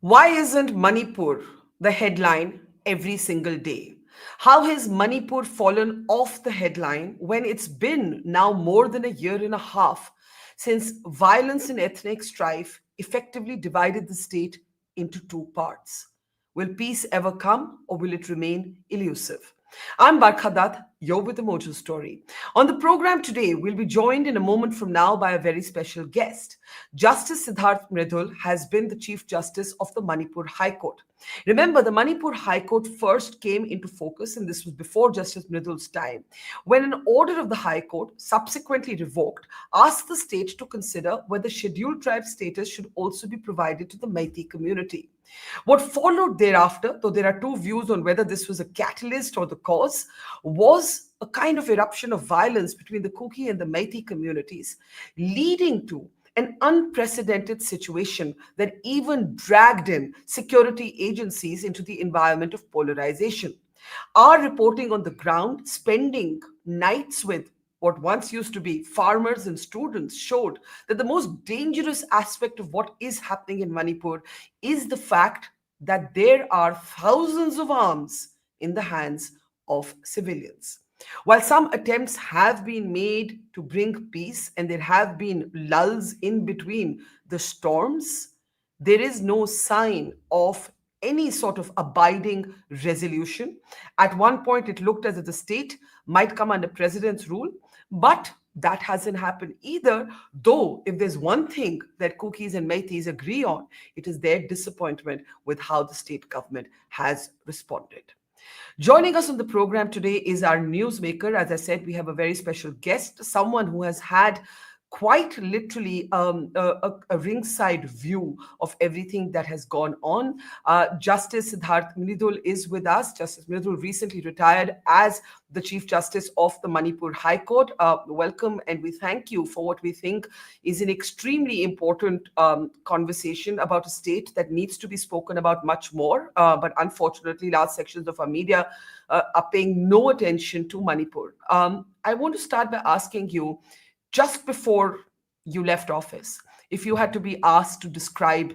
Why isn't Manipur the headline every single day? How has Manipur fallen off the headline when it's been now more than a year and a half since violence and ethnic strife effectively divided the state into two parts? Will peace ever come or will it remain elusive? I'm Barkha Dutt, you're with the Mojo Story. On the program today, we'll be joined in a moment from now by a very special guest. Justice Siddharth Mridul has been the Chief Justice of the Manipur High Court. Remember, the Manipur High Court first came into focus, and this was before Justice Mridul's time, when an order of the High Court, subsequently revoked, asked the state to consider whether scheduled tribe status should also be provided to the Meitei community. What followed thereafter, though there are two views on whether this was a catalyst or the cause, was a kind of eruption of violence between the Kuki and the Meitei communities, leading to an unprecedented situation that even dragged in security agencies into the environment of polarization. Our reporting on the ground, spending nights with what once used to be farmers and students, showed that the most dangerous aspect of what is happening in Manipur is the fact that there are thousands of arms in the hands of civilians. While some attempts have been made to bring peace and there have been lulls in between the storms, there is no sign of any sort of abiding resolution. At one point, it looked as if the state might come under president's rule, but that hasn't happened either. Though, if there's one thing that Kukis and Meiteis agree on, it is their disappointment with how the state government has responded. Joining us on the program today is our newsmaker. As I said, we have a very special guest, someone who has had quite literally a ringside view of everything that has gone on. Justice Siddharth Mridul is with us. Justice Mridul recently retired as the Chief Justice of the Manipur High Court. Welcome, and we thank you for what we think is an extremely important conversation about a state that needs to be spoken about much more. But unfortunately, large sections of our media are paying no attention to Manipur. I want to start by asking you, just before you left office, if you had to be asked to describe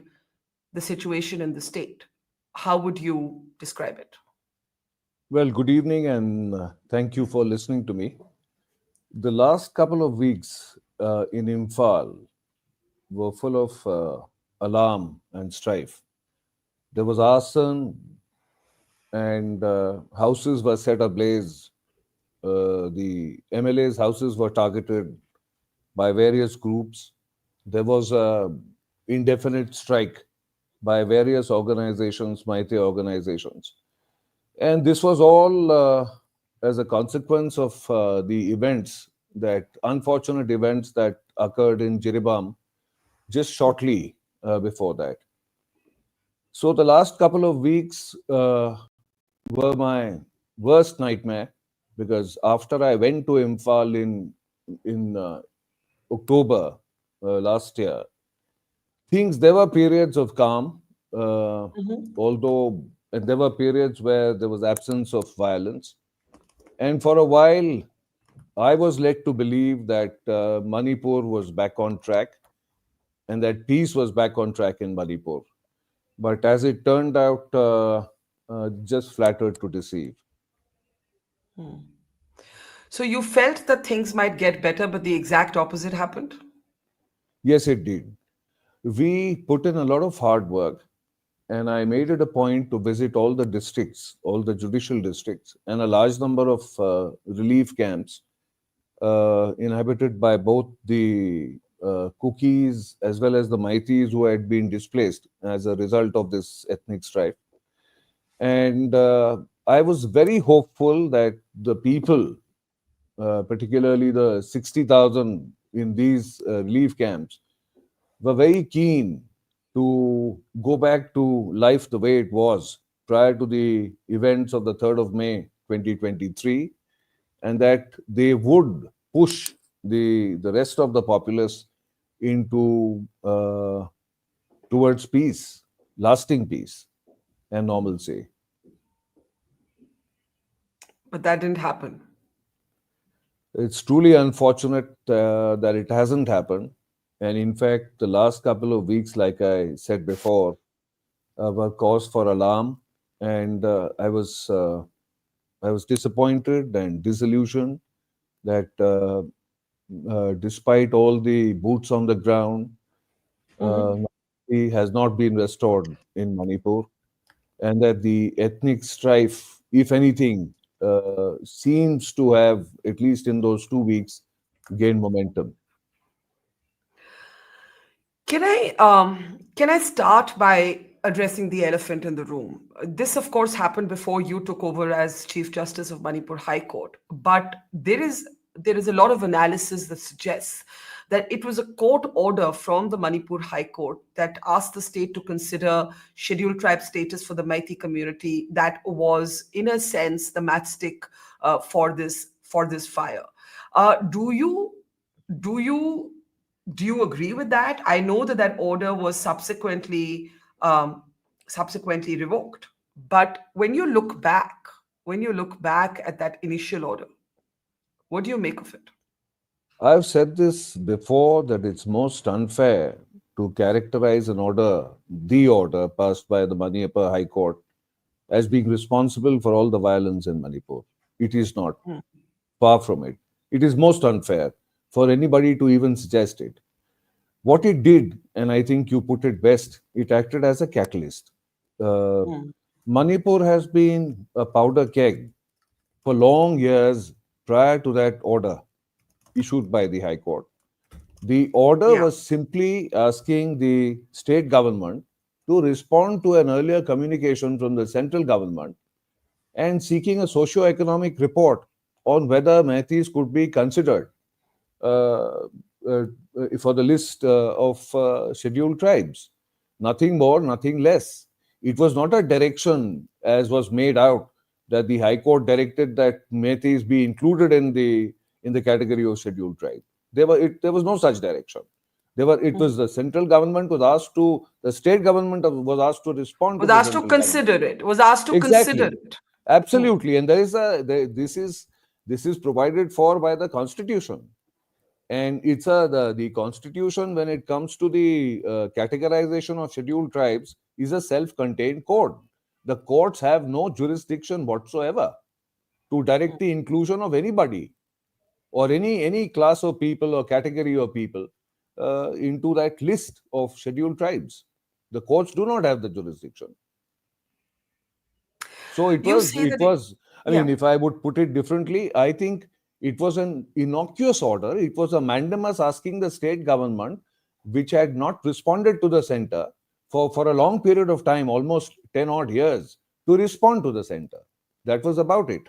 the situation in the state, how would you describe it? Well, good evening and thank you for listening to me. The last couple of weeks in Imphal were full of alarm and strife. There was arson and houses were set ablaze. The MLA's houses were targeted by various groups. There was a indefinite strike by various organizations, Meitei organizations. And this was all as a consequence of the unfortunate events that occurred in Jiribam just shortly before that. So the last couple of weeks were my worst nightmare, because after I went to Imphal in October last year, there were periods of calm, although there were periods where there was absence of violence. And for a while, I was led to believe that Manipur was back on track and that peace was back on track in Manipur. But as it turned out, just flattered to deceive. So you felt that things might get better, but the exact opposite happened? Yes, it did. We put in a lot of hard work, and I made it a point to visit all the districts, all the judicial districts, and a large number of relief camps inhabited by both the Kukis as well as the Meiteis who had been displaced as a result of this ethnic strife. And I was very hopeful that the people, particularly the 60,000 in these relief camps, were very keen to go back to life the way it was prior to the events of the 3rd of May 2023, and that they would push the rest of the populace into towards peace, lasting peace and normalcy. But that didn't happen. It's truly unfortunate that it hasn't happened. And in fact, the last couple of weeks, like I said before, were cause for alarm, and I was disappointed and disillusioned that despite all the boots on the ground, Mhm. normalcy has not been restored in Manipur, and that the ethnic strife, if anything, seems to have, at least in those 2 weeks, gained momentum. Can I start by addressing the elephant in the room? This, of course, happened before you took over as Chief Justice of Manipur High Court, but there is a lot of analysis that suggests that it was a court order from the Manipur High Court that asked the state to consider scheduled tribe status for the Meitei community that was, in a sense, the matchstick for this fire. Do you do you do you agree with that? I know that that order was um, subsequently revoked, but when you look back at that initial order, what do you make of it? I've said this before that it's most unfair to characterize the order passed by the Manipur High Court, as being responsible for all the violence in Manipur. It is not. Hmm. Far from it. It is most unfair for anybody to even suggest it. What it did, and I think you put it best, it acted as a catalyst. Uh, Hmm. Manipur has been a powder keg for long years prior to that order issued by the High Court. The order Yeah. was simply asking the state government to respond to an earlier communication from the central government and seeking a socio-economic report on whether Meiteis could be considered uh, uh, for the list of scheduled tribes. Nothing more, nothing less. It was not a direction, as was made out, that the High Court directed that Meiteis be included in the category of scheduled tribe. There was no such direction. It Hmm. was the central government was asked to, the state government was asked to respond to Was the asked to central government. consider it. Was asked to consider Exactly, it. Hmm. absolutely, and this is provided for by the Constitution, and it's the Constitution when it comes to the categorization of scheduled tribes is a self-contained code. The courts have no jurisdiction whatsoever to direct the inclusion of anybody or any class of people or category of people into that list of scheduled tribes. The courts do not have the jurisdiction. So You say that it, I mean, yeah. if I would put it differently, I think it was an innocuous order. It was a mandamus asking the state government, which had not responded to the center for a long period of time, almost 10 odd years, to respond to the center. That was about it.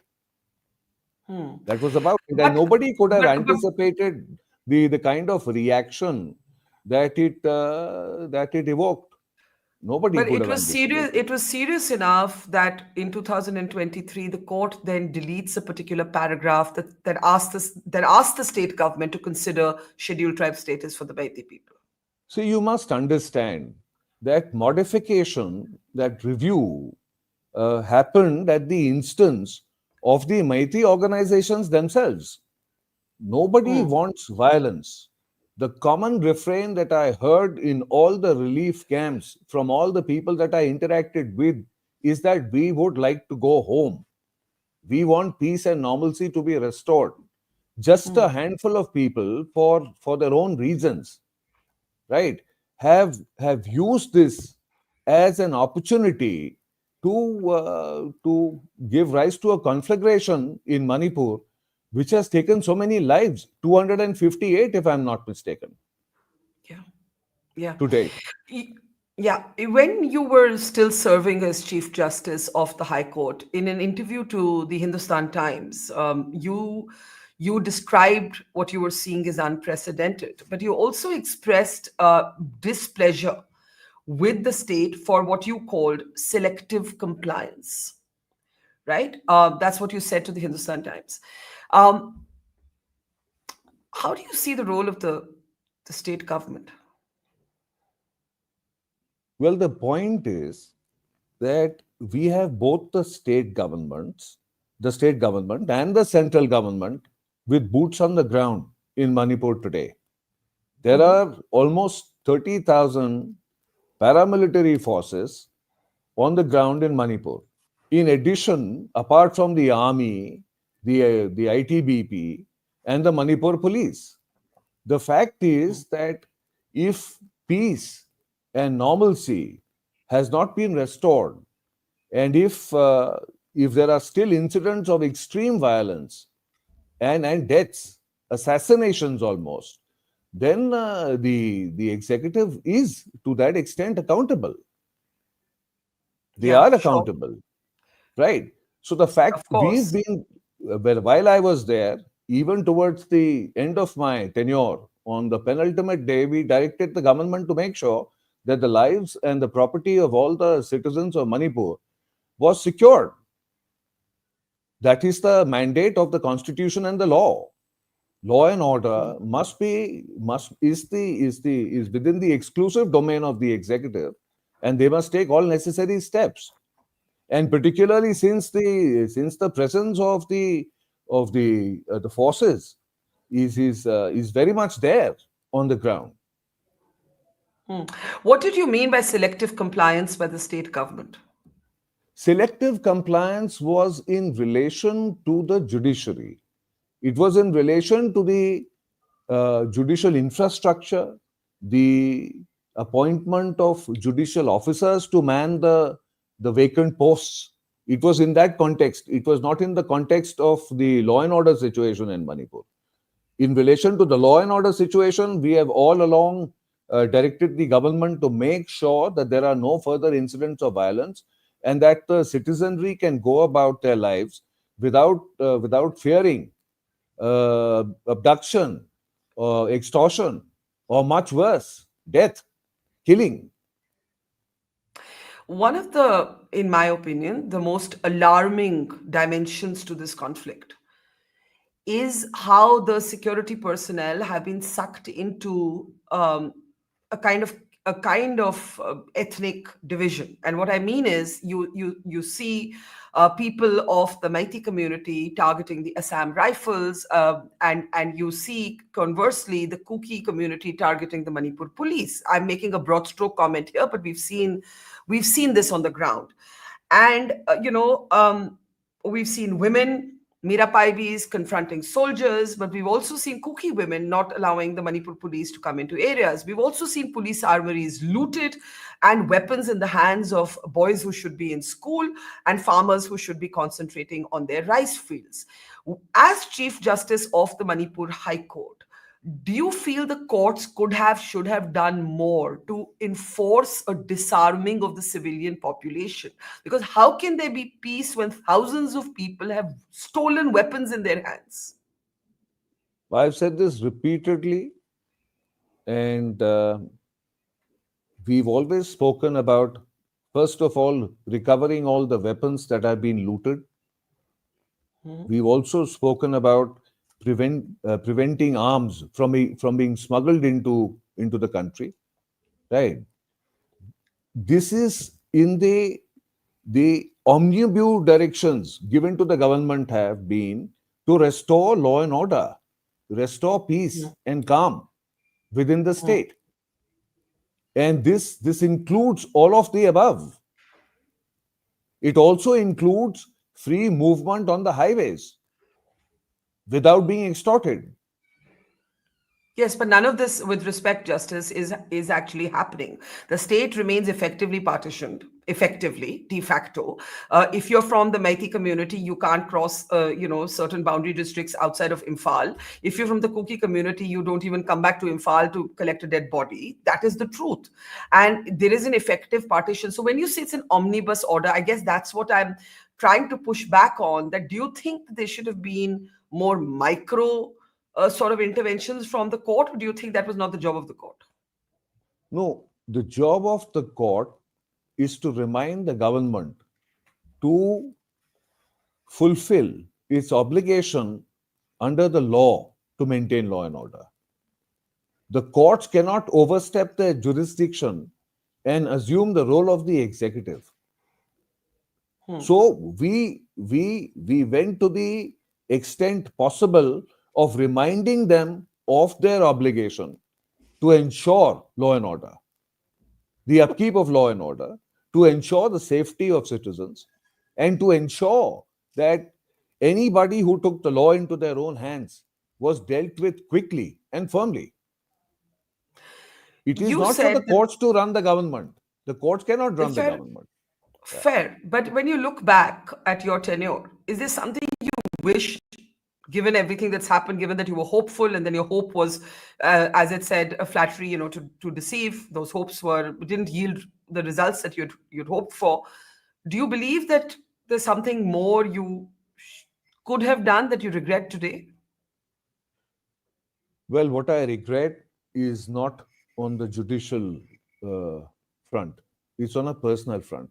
Hmm. That was about it. And But nobody could have but anticipated the kind of reaction that it evoked. Nobody But could it have was serious. anticipated. It was serious enough that in 2023, the court then deletes a particular paragraph that asked the state government to consider scheduled tribe status for the Meitei people. So you must understand that modification, that review happened at the instance of the Meitei organizations themselves. Nobody Hmm. wants violence. The common refrain that I heard in all the relief camps from all the people that I interacted with is that we would like to go home. We want peace and normalcy to be restored. Just a Hmm. handful of people, for their own reasons, right, have used this as an opportunity to give rise to a conflagration in Manipur, which has taken so many lives, 258, if I'm not mistaken, Yeah. Yeah. to date. Y- Yeah. When you were still serving as Chief Justice of the High Court, in an interview to the Hindustan Times, you described what you were seeing as unprecedented, but you also expressed displeasure with the state for what you called selective compliance, right? That's what you said to the Hindustan Times. Um, how do you see the role of the state government? Well, the point is that we have both the state government and the central government with boots on the ground in Manipur today. There Mhm. are almost 30,000 paramilitary forces on the ground in Manipur. In addition, apart from the army, the ITBP, and the Manipur police, the fact is that if peace and normalcy has not been restored, and if there are still incidents of extreme violence and deaths, assassinations almost, then the executive is to that extent accountable. They Yeah, are sure. accountable, right? So the fact Of we've course. been, well, while I was there, even towards the end of my tenure, on the penultimate day, we directed the government to make sure that the lives and the property of all the citizens of Manipur was secured. That is the mandate of the constitution and the law. Law and order is within the exclusive domain of the executive, and they must take all necessary steps. And particularly since the presence of the forces is very much there on the ground. Hmm. What did you mean by selective compliance by the state government? Selective compliance was in relation to the judiciary. It was in relation to the judicial infrastructure, the appointment of judicial officers to man the vacant posts. It was in that context. It was not in the context of the law and order situation in Manipur. In relation to the law and order situation, we have all along directed the government to make sure that there are no further incidents of violence and that the citizenry can go about their lives without fearing abduction, extortion, or much worse, death, killing. One of the, in my opinion, the most alarming dimensions to this conflict is how the security personnel have been sucked into a kind of ethnic division. And what I mean is, you see people of the Meitei community targeting the Assam Rifles, and you see conversely the Kuki community targeting the Manipur police. I'm making a broad stroke comment here, but we've seen this on the ground. And we've seen women, Mirapaibis, confronting soldiers, but we've also seen Kuki women not allowing the Manipur police to come into areas. We've also seen police armories looted and weapons in the hands of boys who should be in school and farmers who should be concentrating on their rice fields. As Chief Justice of the Manipur High Court, do you feel the courts should have done more to enforce a disarming of the civilian population? Because how can there be peace when thousands of people have stolen weapons in their hands? I've said this repeatedly, and we've always spoken about, first of all, recovering all the weapons that have been looted. We've also spoken about preventing arms from being smuggled into the country. Right. This is in the omnibus directions given to the government have been to restore law and order, restore peace and calm within the state. And this includes all of the above. It also includes free movement on the highways without being extorted. Yes, but none of this, with respect, Justice, is actually happening. The state remains effectively partitioned, effectively, de facto. If you're from the Meitei community, you can't cross, certain boundary districts outside of Imphal. If you're from the Kuki community, you don't even come back to Imphal to collect a dead body. That is the truth. And there is an effective partition. So when you say it's an omnibus order, I guess that's what I'm trying to push back on. That, do you think there should have been more micro sort of interventions from the court, or do you think that was not the job of the court? No, the job of the court is to remind the government to fulfill its obligation under the law to maintain law and order. The courts cannot overstep their jurisdiction and assume the role of the executive. So we went to the extent possible of reminding them of their obligation to ensure law and order, the upkeep of law and order, to ensure the safety of citizens and to ensure that anybody who took the law into their own hands was dealt with quickly and firmly. It is You not for the said that, courts to run the government. The courts cannot run the fair, government. Yeah. fair. But when you look back at your tenure, is there something you wish, given everything that's happened, given that you were hopeful and then your hope was, as it said, a flattery, to deceive? Those hopes didn't yield the results that you'd hoped for. Do you believe that there's something more you could have done that you regret today? Well, what I regret is not on the judicial uh, front, it's on a personal front.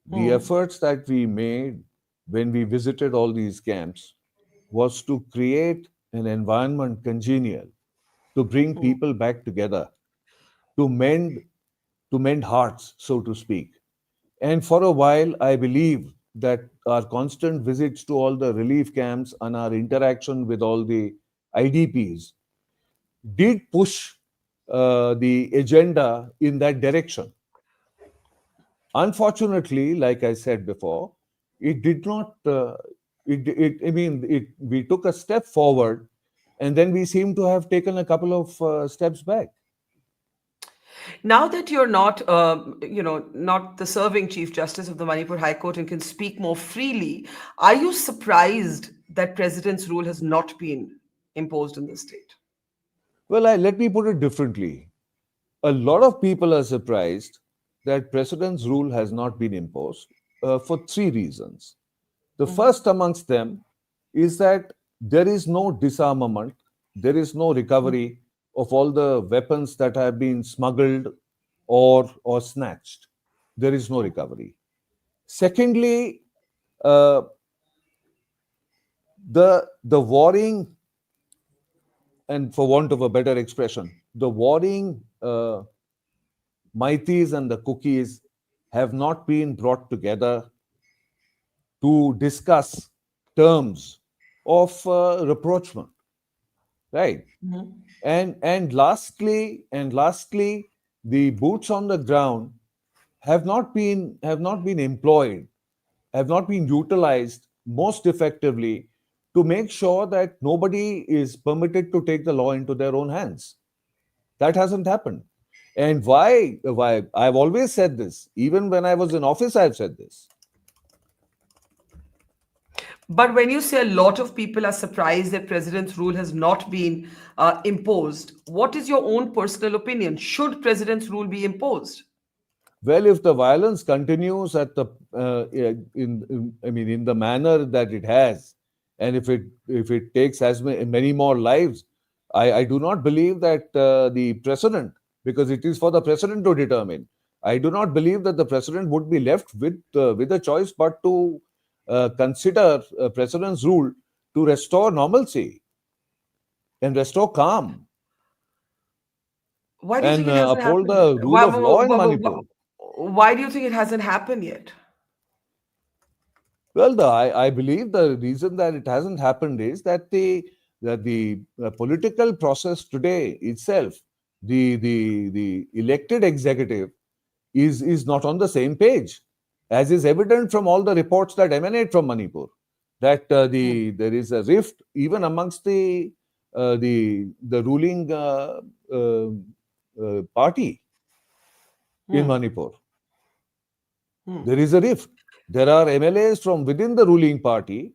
The Hmm. efforts that we made when we visited all these camps was to create an environment congenial, to bring people back together, to mend to mend hearts, so to speak. And for a while, I believe that our constant visits to all the relief camps and our interaction with all the IDPs did push the agenda in that direction. Unfortunately, like I said before, it did not. I mean, we took a step forward, and then we seem to have taken a couple of steps back. Now that you're not, not the serving Chief Justice of the Manipur High Court and can speak more freely, are you surprised that President's rule has not been imposed in the state? Well, let me put it differently. A lot of people are surprised that President's rule has not been imposed for three reasons. The first amongst them is that there is no disarmament, there is no recovery of all the weapons that have been smuggled or snatched. There is no recovery. Secondly, uh, the warring, and for want of a better expression, the warring Maitis and the cookies have not been brought together to discuss terms of rapprochement, right? And lastly, the boots on the ground have not been employed, have not been utilized most effectively to make sure that nobody is permitted to take the law into their own hands. That hasn't happened. And why I've always said this, even when I was in office, I've said this. But when you say a lot of people are surprised that President's rule has not been imposed, what is your own personal opinion? Should President's rule be imposed? Well, if the violence continues at the I mean, in the manner that it has, and if it takes as many more lives, I do not believe that the president, because it is for the president to determine. I do not believe that the president would be left with a choice but to consider president's rule to restore normalcy and restore calm Why do you think and it hasn't uphold happened yet? the rule of law in Manipur. Why do you think it hasn't happened yet? Well, I believe the reason that it hasn't happened is that the political process today itself, the elected executive is not on the same page, as is evident from all the reports that emanate from Manipur. That there is a rift even amongst the ruling party in Manipur. There is a rift. There are MLAs from within the ruling party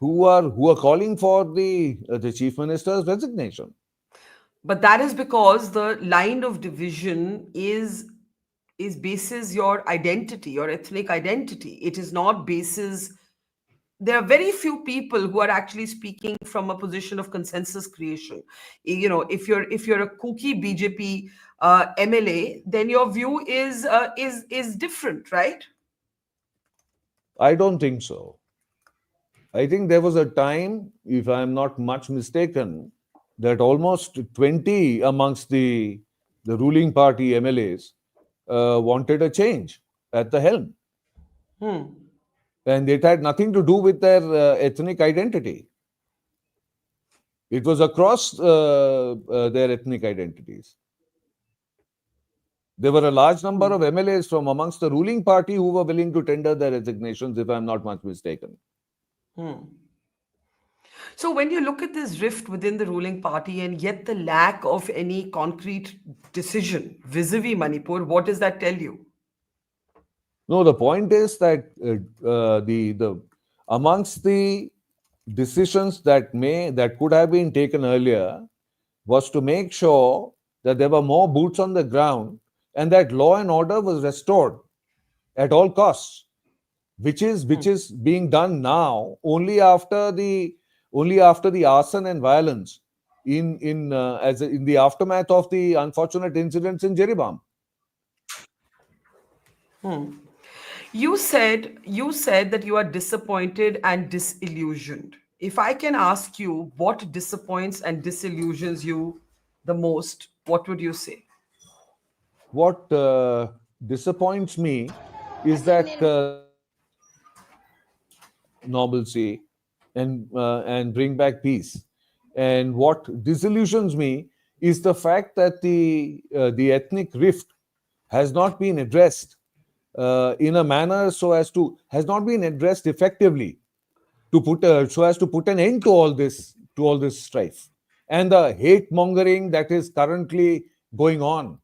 who are calling for the chief minister's resignation. But that is because the line of division is bases your identity, your ethnic identity. It is not bases. There are very few people who are actually speaking from a position of consensus creation. If you're a kooky BJP MLA, then your view is different, right? I don't think so. I think there was a time, if I'm not much mistaken, that almost 20 amongst the ruling party MLAs wanted a change at the helm. And it had nothing to do with their ethnic identity. It was across their ethnic identities. There were a large number Hmm. of MLAs from amongst the ruling party who were willing to tender their resignations, if I'm not much mistaken. Hmm. So, when you look at this rift within the ruling party and yet the lack of any concrete decision vis-a-vis Manipur, what does that tell you? No, the point is that the amongst the decisions that could have been taken earlier was to make sure that there were more boots on the ground and that law and order was restored at all costs, which is being done now only after the arson and violence in the aftermath of the unfortunate incidents in Jeribam. You said that you are disappointed and disillusioned. If I can ask you what disappoints and disillusions you the most, what would you say? What disappoints me is that normalcy and bring back peace. And what disillusions me is the fact that the ethnic rift has not been addressed in a manner so as to has not been addressed effectively so as to put an end to all this strife and the hate mongering that is currently going on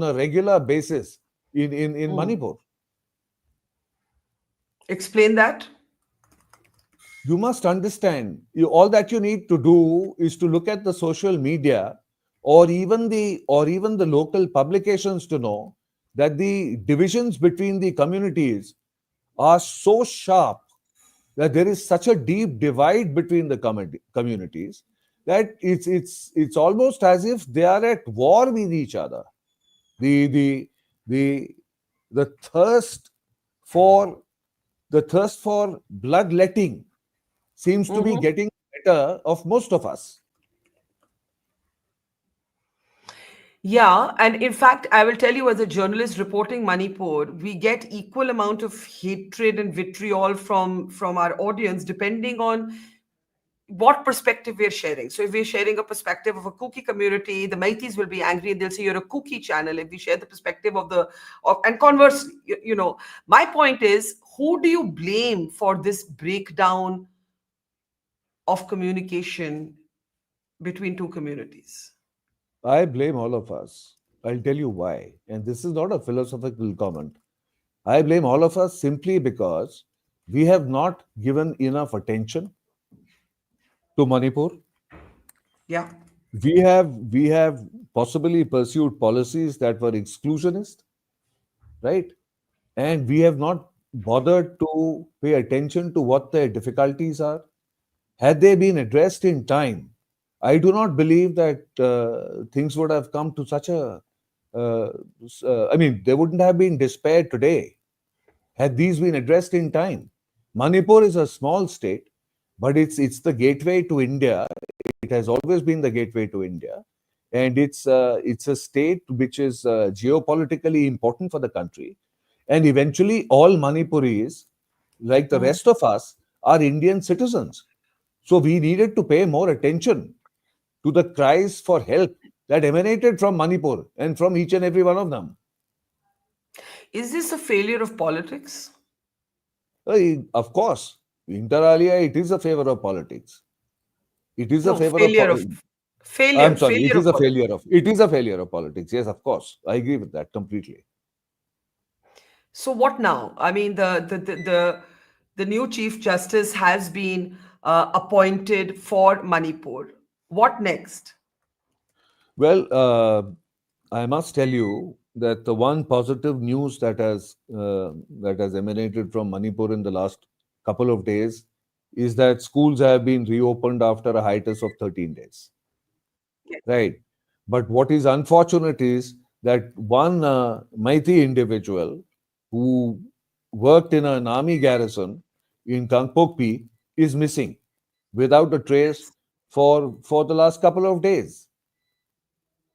a regular basis in Manipur. Explain that. You must understand, all that you need to do is to look at the social media or even the local publications to know that the divisions between the communities are so sharp, that there is such a deep divide between the communities, that it's almost as if they are at war with each other. The the the the thirst for for bloodletting seems to be getting the better of most of us. Yeah, and in fact, I will tell you, as a journalist reporting Manipur, we get equal amount of hatred and vitriol from our audience, depending on what perspective we're sharing. So if we're sharing a perspective of a Kuki community, the Meiteis will be angry and they'll say you're a Kuki channel. If we share the perspective of and conversely, my point is, who do you blame for this breakdown of communication between two communities? I blame all of us. I'll tell you why. And this is not a philosophical comment. I blame all of us simply because we have not given enough attention to Manipur. Yeah. We have possibly pursued policies that were exclusionist, right? And we have not bothered to pay attention to what their difficulties are. Had they been addressed in time, I do not believe that things would have come to such a. I mean, there wouldn't have been despair today had these been addressed in time. Manipur is a small state, but it's the gateway to India. It has always been the gateway to India, and it's a state which is geopolitically important for the country. And eventually, all Manipuris, like the rest of us, are Indian citizens. So we needed to pay more attention to the cries for help that emanated from Manipur and from each and every one of them. Is this a failure of politics? Of course, inter alia, it is a favor of politics. It is a No, favor of. I'm sorry, it failure is of a politics. failure of. It is a failure of politics. Yes, of course, I agree with that completely. So what now? I mean, the new chief justice has been appointed for Manipur. What next? Well, I must tell you that the one positive news that has emanated from Manipur in the last couple of days is that schools have been reopened after a hiatus of 13 days. Right. But what is unfortunate is that one Maithi individual who worked in an army garrison in Kangpokpi is missing without a trace Yes. for the last couple of days.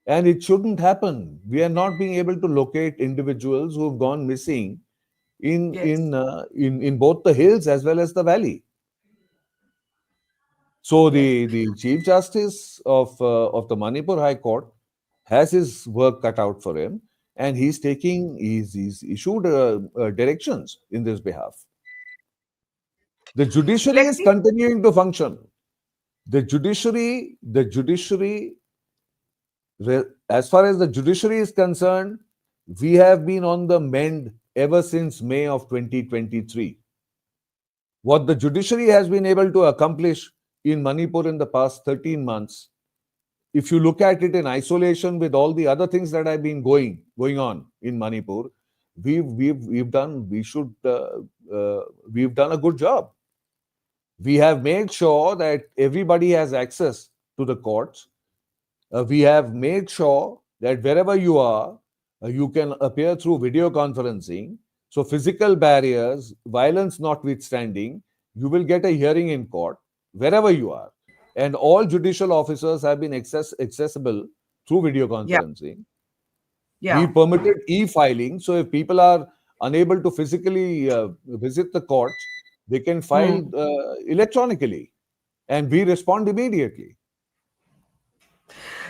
And it shouldn't happen. We are not being able to locate individuals who have gone missing Yes. in both the hills as well as the valley. So Yes. the Chief Justice of the Manipur High Court has his work cut out for him, and he's issued directions in this behalf. The judiciary Let is me continuing to function. The judiciary, as far as the judiciary is concerned, we have been on the mend ever since May of 2023. What the judiciary has been able to accomplish in Manipur in the past 13 months, if you look at it in isolation with all the other things that have been going on in Manipur, we've done we should we've done a good job. We have made sure that everybody has access to the courts. We have made sure that wherever you are, you can appear through video conferencing. So, physical barriers, violence notwithstanding, you will get a hearing in court wherever you are. And all judicial officers have been accessible through video Yeah, conferencing. We yeah. permitted e-filing. So, if people are unable to physically visit the courts, they can file Hmm. electronically, and we respond immediately.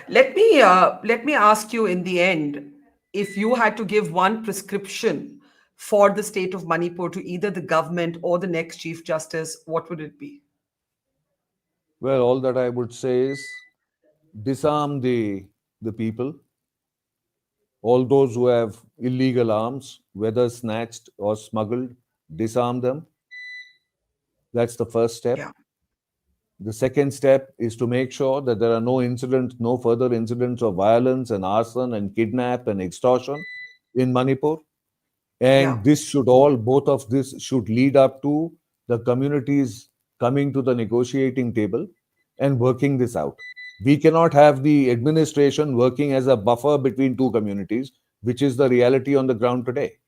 Let me ask you in the end, if you had to give one prescription for the state of Manipur to either the government or the next Chief Justice, what would it be? Well, all that I would say is disarm the people, all those who have illegal arms, whether snatched or smuggled, disarm them. That's the first step. Yeah, The second step is to make sure that there are no further incidents of violence and arson and kidnap and extortion in Manipur. yeah. And both of this should lead up to the communities coming to the negotiating table and working this out. We cannot have the administration working as a buffer between two communities, which is the reality on the ground today.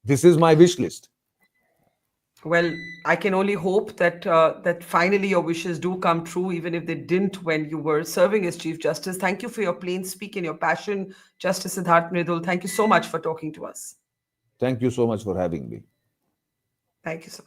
This is my wish list. Well, I can only hope that finally your wishes do come true, even if they didn't when you were serving as Chief Justice. Thank you for your plain speak and your passion, Justice Siddharth Mridul. Thank you so much for talking to us. Thank you so much for having me. Thank you so.